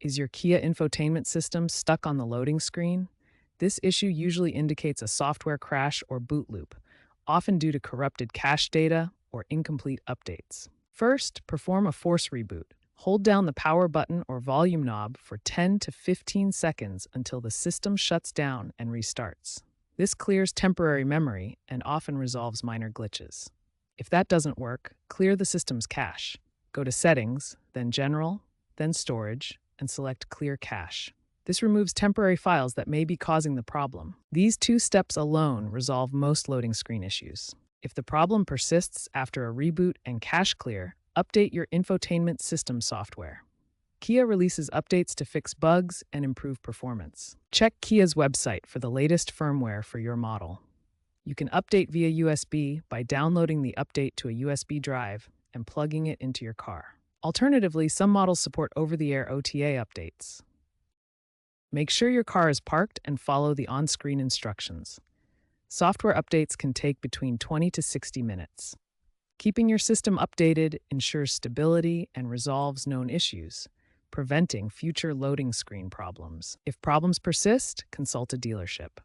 Is your Kia infotainment system stuck on the loading screen? This issue usually indicates a software crash or boot loop, often due to corrupted cache data or incomplete updates. First, perform a force reboot. Hold down the power button or volume knob for 10 to 15 seconds until the system shuts down and restarts. This clears temporary memory and often resolves minor glitches. If that doesn't work, clear the system's cache. Go to Settings, then General, then Storage, and select Clear Cache. This removes temporary files that may be causing the problem. These two steps alone resolve most loading screen issues. If the problem persists after a reboot and cache clear, update your infotainment system software. Kia releases updates to fix bugs and improve performance. Check Kia's website for the latest firmware for your model. You can update via USB by downloading the update to a USB drive and plugging it into your car. Alternatively, some models support over-the-air OTA updates. Make sure your car is parked and follow the on-screen instructions. Software updates can take between 20 to 60 minutes. Keeping your system updated ensures stability and resolves known issues, preventing future loading screen problems. If problems persist, consult a dealership.